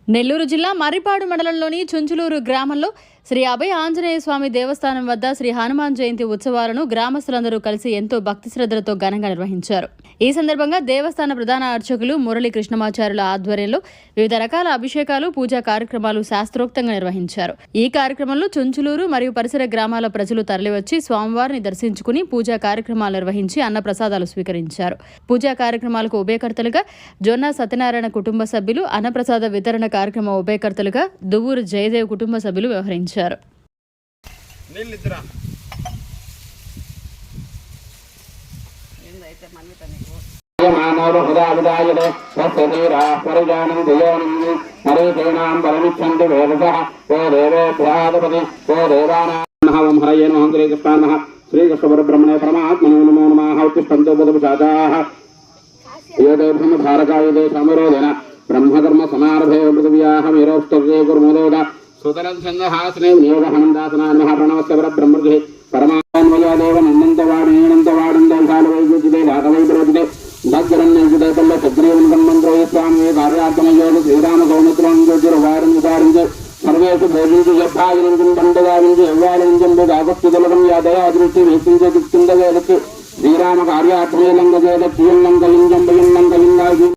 నెల్లూరు జిల్లా మర్రిపాడు మండలంలోని చుంచులూరు గ్రామంలో శ్రీ అభయ ఆంజనేయ స్వామి దేవస్థానం వద్ద శ్రీ హనుమాన్ జయంతి ఉత్సవాలను గ్రామస్తులందరూ కలిసి ఎంతో భక్తి శ్రద్ధలతో ఘనంగా నిర్వహించారు. ఈ సందర్భంగా దేవస్థాన ప్రధాన అర్చకులు మురళీ కృష్ణమాచార్యుల ఆధ్వర్యంలో వివిధ రకాల అభిషేకాలు, పూజా కార్యక్రమాలు శాస్త్రోక్తంగా నిర్వహించారు. ఈ కార్యక్రమంలో చుంచులూరు మరియు పరిసర గ్రామాల ప్రజలు తరలివచ్చి స్వామివారిని దర్శించుకుని పూజా కార్యక్రమాలు నిర్వహించి అన్నప్రసాదాలు స్వీకరించారు. పూజా కార్యక్రమాలకు ఉభయకర్తలుగా జొన్న సత్యనారాయణ కుటుంబ సభ్యులు, అన్నప్రసాద వితరణ కార్యక్రమ ఉభయకర్తలుగా దువ్వూరు జయదేవ్ కుటుంబ సభ్యులు వ్యవహరించారు. శ్రీకృష్ణ పరబ్రహ్మణే పరమాత్మనే నమో నమః. ఉత్తిష్టంతో బుధభుజాతాః యోదే బ్రహ్మధారకాయుధే సమరోధన బ్రహ్మకర్మ సమారభే పృథివ్యాః మేరోష్టర్యే గురుమోదోద సుతరంఛందహాసనే వినియోగహనందాసనాన్మః ప్రణవస్య పరబ్రహ్మృతిః పరమాత్మయాదేవ నందంతవాడేనంతవాడందైకాలవైద్యుతిదే ఘాతవైబ్రోతిదే భద్రన్నైజుదే పల్ల సగ్రీవన్ మంత్రయ స్వామి కార్యార్థమయోగ శ్రీరామ సౌమిత్రం జ్యోతిరవారం విచారించే సర్వేషు భోజీసు జపాయనం బండగావించి ఎవ్వాలించంబు ఆగత్తుదలకం యాదయాదృష్టి వేసించే దిక్కిందవేదకి శ్రీరామ కార్యార్థమే లంగజేద లంగలింజంబలింగాగి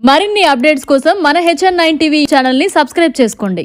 మరిన్ని అప్డేట్స్ కోసం మన HN9 టీవీ ఛానల్ ని సబ్స్క్రైబ్ చేసుకోండి.